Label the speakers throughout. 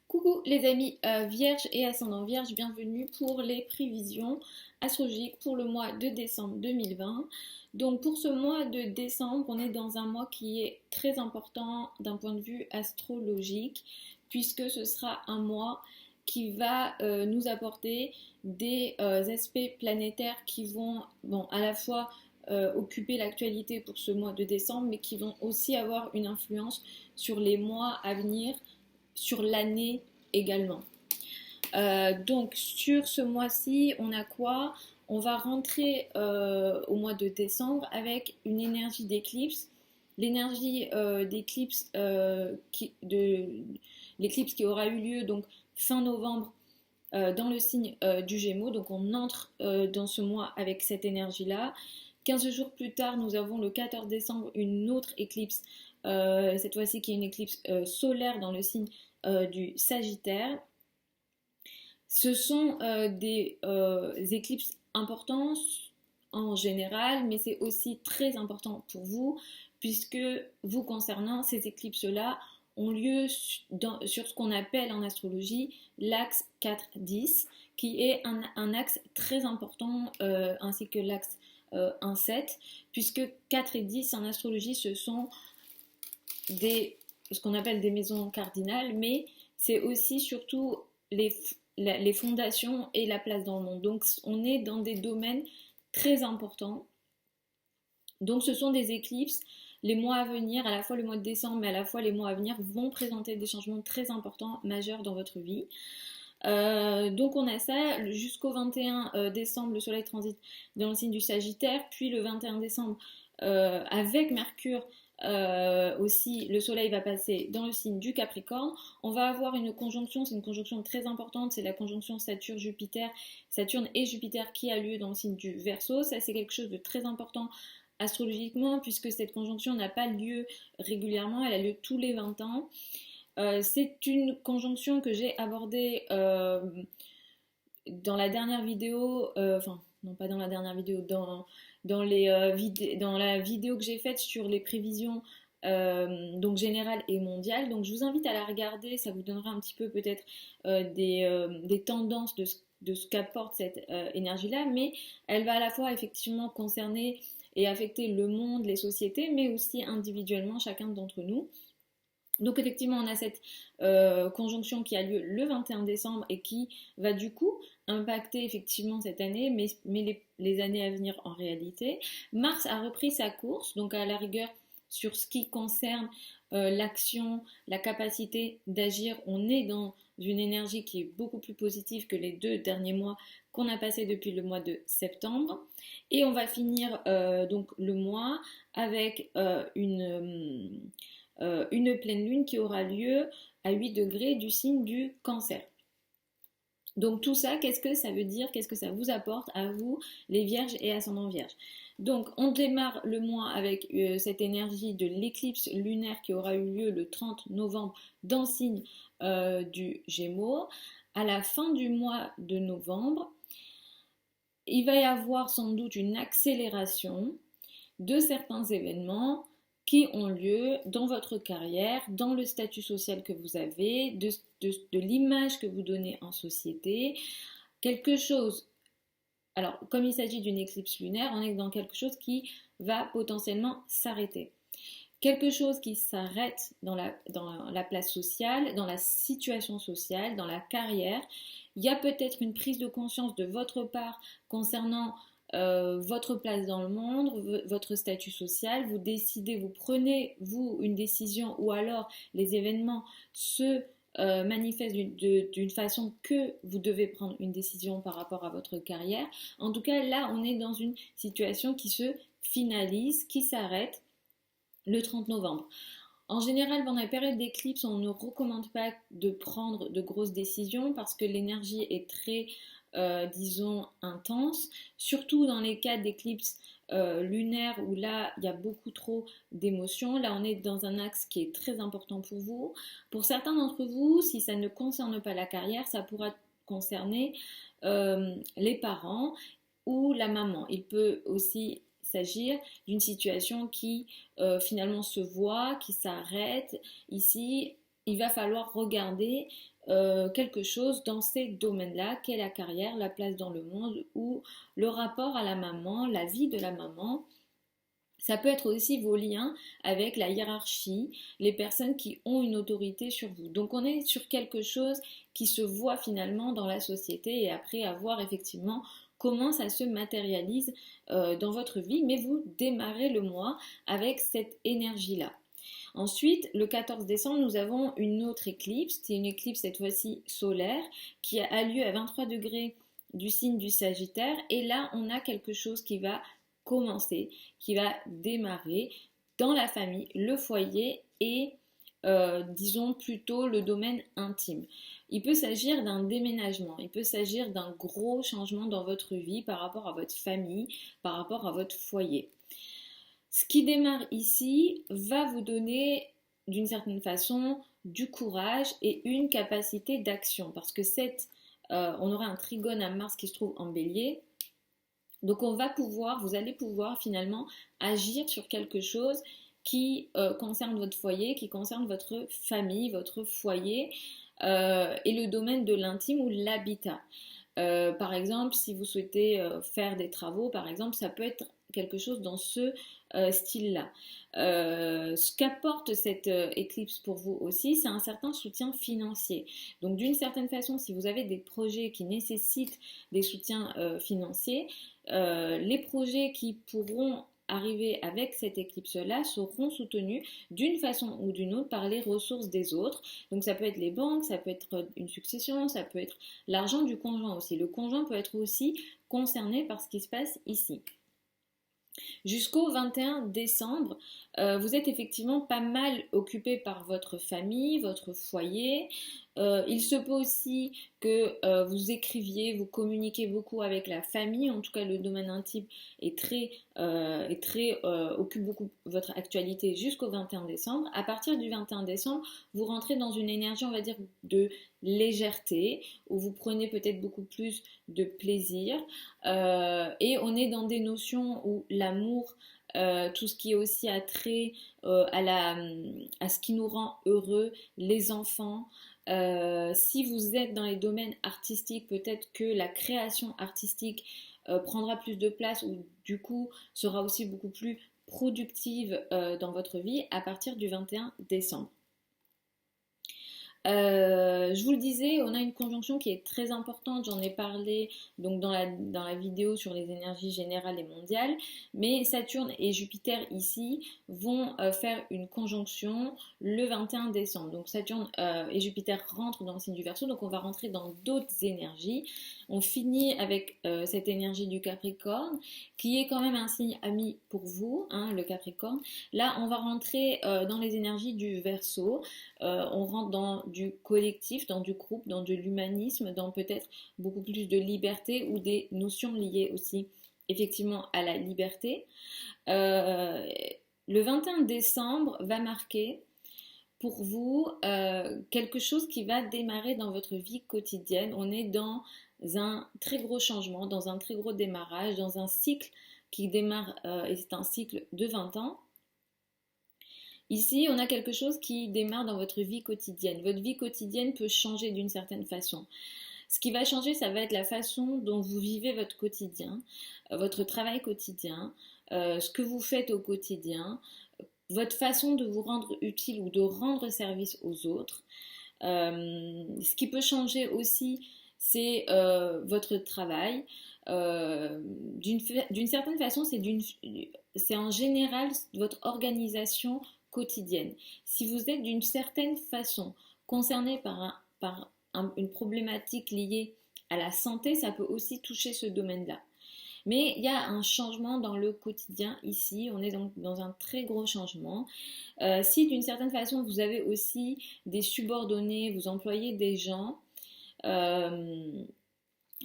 Speaker 1: Coucou les amis Vierge et ascendant Vierge, bienvenue pour les prévisions astrologiques pour le mois de décembre 2020. Donc pour ce mois de décembre, on est dans un mois qui est très important d'un point de vue astrologique, puisque ce sera un mois qui va nous apporter des aspects planétaires qui vont à la fois occuper l'actualité pour ce mois de décembre, mais qui vont aussi avoir une influence sur les mois à venir, sur l'année également. Donc sur ce mois-ci, on a quoi? On va rentrer au mois de décembre avec une énergie d'éclipse. L'énergie d'éclipse l'éclipse qui aura eu lieu donc fin novembre dans le signe du Gémeaux. Donc on entre dans ce mois avec cette énergie-là. 15 jours plus tard, nous avons le 14 décembre une autre éclipse, cette fois-ci qui est une éclipse solaire dans le signe du Sagittaire. Ce sont des éclipses importantes en général, mais c'est aussi très important pour vous, puisque vous concernant, ces éclipses-là ont lieu sur ce qu'on appelle en astrologie l'axe 4-10, qui est un axe très important, ainsi que l'axe 1-7, puisque 4 et 10 en astrologie, ce sont ce qu'on appelle des maisons cardinales, mais c'est aussi surtout les fondations et la place dans le monde. Donc on est dans des domaines très importants. Donc ce sont des éclipses. Les mois à venir, à la fois le mois de décembre, mais à la fois les mois à venir, vont présenter des changements très importants, majeurs dans votre vie. Donc on a ça jusqu'au 21 décembre, le soleil transite dans le signe du Sagittaire, puis le 21 décembre avec Mercure aussi, le soleil va passer dans le signe du Capricorne. On va avoir une conjonction, c'est une conjonction très importante, c'est la conjonction Saturne-Jupiter, Saturne et Jupiter qui a lieu dans le signe du Verseau. Ça c'est quelque chose de très important astrologiquement, puisque cette conjonction n'a pas lieu régulièrement, elle a lieu tous les 20 ans. C'est une conjonction que j'ai abordée dans la dernière vidéo, enfin non pas dans la dernière vidéo, dans la vidéo que j'ai faite sur les prévisions donc générales et mondiales. Donc je vous invite à la regarder, ça vous donnera un petit peu peut-être des tendances de ce qu'apporte cette énergie-là, mais elle va à la fois effectivement concerner et affecter le monde, les sociétés, mais aussi individuellement chacun d'entre nous. Donc effectivement, on a cette conjonction qui a lieu le 21 décembre et qui va du coup impacter effectivement cette année, mais les années à venir en réalité. Mars a repris sa course, donc à la rigueur sur ce qui concerne l'action, la capacité d'agir, on est dans une énergie qui est beaucoup plus positive que les 2 derniers mois qu'on a passé depuis le mois de septembre. Et on va finir donc le mois avec une pleine lune qui aura lieu à 8 degrés du signe du Cancer. Donc tout ça, qu'est-ce que ça veut dire? Qu'est-ce que ça vous apporte à vous, les Vierges et ascendants Vierges? Donc on démarre le mois avec cette énergie de l'éclipse lunaire qui aura eu lieu le 30 novembre dans le signe du Gémeaux. À la fin du mois de novembre, il va y avoir sans doute une accélération de certains événements qui ont lieu dans votre carrière, dans le statut social que vous avez, de l'image que vous donnez en société. Quelque chose, alors comme il s'agit d'une éclipse lunaire, on est dans quelque chose qui va potentiellement s'arrêter. Quelque chose qui s'arrête dans la place sociale, dans la situation sociale, dans la carrière. Il y a peut-être une prise de conscience de votre part concernant votre place dans le monde, votre statut social, vous décidez, vous prenez, vous, une décision ou alors les événements se manifestent d'une façon que vous devez prendre une décision par rapport à votre carrière. En tout cas, là, on est dans une situation qui se finalise, qui s'arrête le 30 novembre. En général, pendant la période d'éclipse, on ne recommande pas de prendre de grosses décisions parce que l'énergie est très disons intense, surtout dans les cas d'éclipse lunaire où là il y a beaucoup trop d'émotions. Là on est dans un axe qui est très important pour vous. Pour certains d'entre vous, si ça ne concerne pas la carrière, ça pourra concerner les parents ou la maman. Il peut aussi s'agir d'une situation qui finalement se voit, qui s'arrête ici il va falloir regarder quelque chose dans ces domaines-là, qu'est la carrière, la place dans le monde ou le rapport à la maman, la vie de la maman. Ça peut être aussi vos liens avec la hiérarchie, les personnes qui ont une autorité sur vous. Donc on est sur quelque chose qui se voit finalement dans la société et après à voir effectivement comment ça se matérialise dans votre vie, mais vous démarrez le mois avec cette énergie-là. Ensuite, le 14 décembre, nous avons une autre éclipse. C'est une éclipse cette fois-ci solaire qui a lieu à 23 degrés du signe du Sagittaire. Et là, on a quelque chose qui va commencer, qui va démarrer dans la famille, le foyer et disons plutôt le domaine intime. Il peut s'agir d'un déménagement, il peut s'agir d'un gros changement dans votre vie par rapport à votre famille, par rapport à votre foyer. Ce qui démarre ici va vous donner d'une certaine façon du courage et une capacité d'action parce que on aura un trigone à Mars qui se trouve en Bélier. Donc vous allez pouvoir finalement agir sur quelque chose qui concerne votre foyer, qui concerne votre famille, votre foyer et le domaine de l'intime ou l'habitat. Par exemple, si vous souhaitez faire des travaux, par exemple, ça peut être quelque chose dans ce style-là. Ce qu'apporte cette éclipse pour vous aussi, c'est un certain soutien financier. Donc d'une certaine façon, si vous avez des projets qui nécessitent des soutiens financiers, les projets qui pourront arriver avec cette éclipse-là seront soutenus d'une façon ou d'une autre par les ressources des autres. Donc ça peut être les banques, ça peut être une succession, ça peut être l'argent du conjoint aussi. Le conjoint peut être aussi concerné par ce qui se passe ici. Jusqu'au 21 décembre, vous êtes effectivement pas mal occupé par votre famille, votre foyer. Il se peut aussi que vous écriviez, vous communiquez beaucoup avec la famille. En tout cas, le domaine intime occupe beaucoup votre actualité jusqu'au 21 décembre. À partir du 21 décembre, vous rentrez dans une énergie, on va dire, de légèreté, où vous prenez peut-être beaucoup plus de plaisir. Et on est dans des notions où l'amour, tout ce qui est aussi attrait à ce qui nous rend heureux, les enfants. Si vous êtes dans les domaines artistiques, peut-être que la création artistique prendra plus de place ou du coup sera aussi beaucoup plus productive dans votre vie à partir du 21 décembre. Je vous le disais, on a une conjonction qui est très importante, j'en ai parlé donc dans la vidéo sur les énergies générales et mondiales, mais Saturne et Jupiter ici vont faire une conjonction le 21 décembre. Donc Saturne et Jupiter rentrent dans le signe du Verseau, donc on va rentrer dans d'autres énergies. On finit avec cette énergie du Capricorne, qui est quand même un signe ami pour vous, hein, le Capricorne. Là, on va rentrer dans les énergies du Verseau. On rentre dans du collectif, dans du groupe, dans de l'humanisme, dans peut-être beaucoup plus de liberté ou des notions liées aussi effectivement à la liberté. Le 21 décembre va marquer pour vous quelque chose qui va démarrer dans votre vie quotidienne. On est dans un très gros changement, dans un très gros démarrage, dans un cycle qui démarre, et c'est un cycle de 20 ans. Ici, on a quelque chose qui démarre dans votre vie quotidienne. Votre vie quotidienne peut changer d'une certaine façon. Ce qui va changer, ça va être la façon dont vous vivez votre quotidien, votre travail quotidien, ce que vous faites au quotidien, votre façon de vous rendre utile ou de rendre service aux autres. Ce qui peut changer aussi, c'est votre travail. D'une certaine façon, c'est en général votre organisation quotidienne. Si vous êtes d'une certaine façon concerné par une problématique liée à la santé, ça peut aussi toucher ce domaine-là. Mais il y a un changement dans le quotidien ici, on est donc dans un très gros changement. Si d'une certaine façon vous avez aussi des subordonnés, vous employez des gens,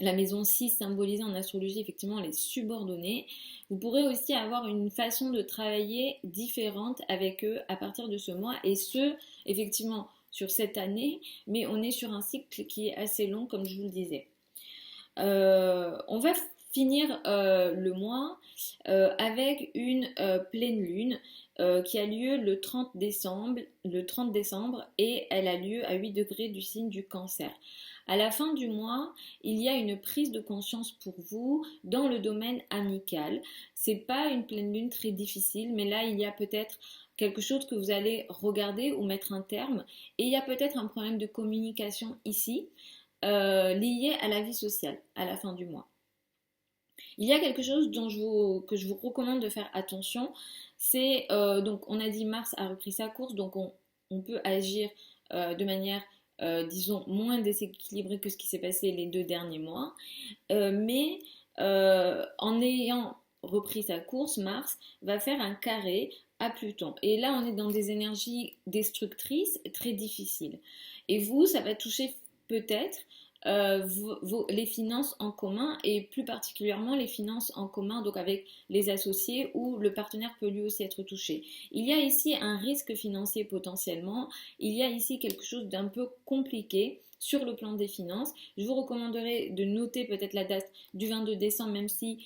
Speaker 1: la maison 6 symbolisée en astrologie effectivement les subordonnés, vous pourrez aussi avoir une façon de travailler différente avec eux à partir de ce mois et ce effectivement sur cette année, mais on est sur un cycle qui est assez long comme je vous le disais. On va finir le mois avec une pleine lune qui a lieu le 30 décembre et elle a lieu à 8 degrés du signe du Cancer. À la fin du mois, il y a une prise de conscience pour vous dans le domaine amical. C'est pas une pleine lune très difficile, mais là il y a peut-être quelque chose que vous allez regarder ou mettre un terme. Et il y a peut-être un problème de communication ici, lié à la vie sociale à la fin du mois. Il y a quelque chose que je vous recommande de faire attention. C'est donc on a dit Mars a repris sa course, donc on peut agir de manière disons moins déséquilibrée que ce qui s'est passé les 2 derniers mois. Mais en ayant repris sa course, Mars va faire un carré à Pluton. Et là, on est dans des énergies destructrices très difficiles. Et vous, ça va toucher peut-être les finances en commun et plus particulièrement les finances en commun donc avec les associés où le partenaire peut lui aussi être touché. Il y a ici un risque financier potentiellement, il y a ici quelque chose d'un peu compliqué sur le plan des finances. Je vous recommanderais de noter peut-être la date du 22 décembre même si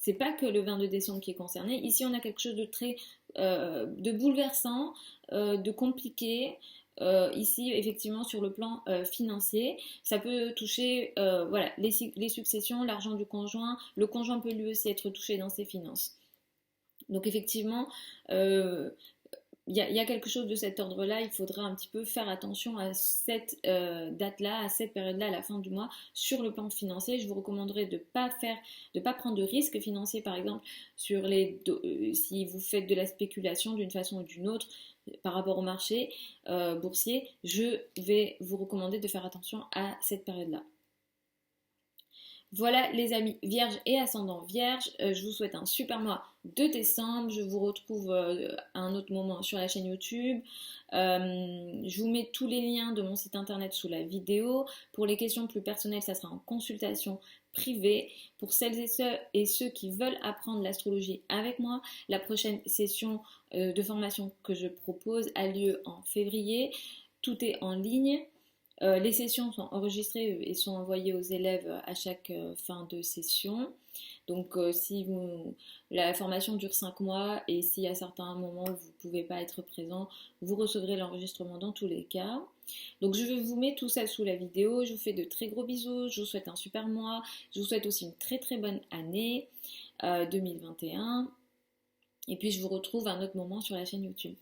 Speaker 1: c'est pas que le 22 décembre qui est concerné. Ici on a quelque chose de très de bouleversant, de compliqué. Ici, effectivement, sur le plan financier, ça peut toucher voilà, les successions, l'argent du conjoint. Le conjoint peut lui aussi être touché dans ses finances. Donc, effectivement, il y a quelque chose de cet ordre-là, il faudra un petit peu faire attention à cette date-là, à cette période-là, à la fin du mois, sur le plan financier. Je vous recommanderais de pas prendre de risques financiers, par exemple, si vous faites de la spéculation d'une façon ou d'une autre par rapport au marché boursier. Je vais vous recommander de faire attention à cette période-là. Voilà les amis vierges et ascendant vierge, je vous souhaite un super mois de décembre, je vous retrouve à un autre moment sur la chaîne YouTube, je vous mets tous les liens de mon site internet sous la vidéo, pour les questions plus personnelles ça sera en consultation privée, pour celles et ceux qui veulent apprendre l'astrologie avec moi, la prochaine session de formation que je propose a lieu en février, tout est en ligne. Les sessions sont enregistrées et sont envoyées aux élèves à chaque fin de session. Donc la formation dure 5 mois et si à certains moments vous ne pouvez pas être présent, vous recevrez l'enregistrement dans tous les cas. Donc je vais vous mettre tout ça sous la vidéo. Je vous fais de très gros bisous. Je vous souhaite un super mois. Je vous souhaite aussi une très très bonne année 2021. Et puis je vous retrouve à un autre moment sur la chaîne YouTube.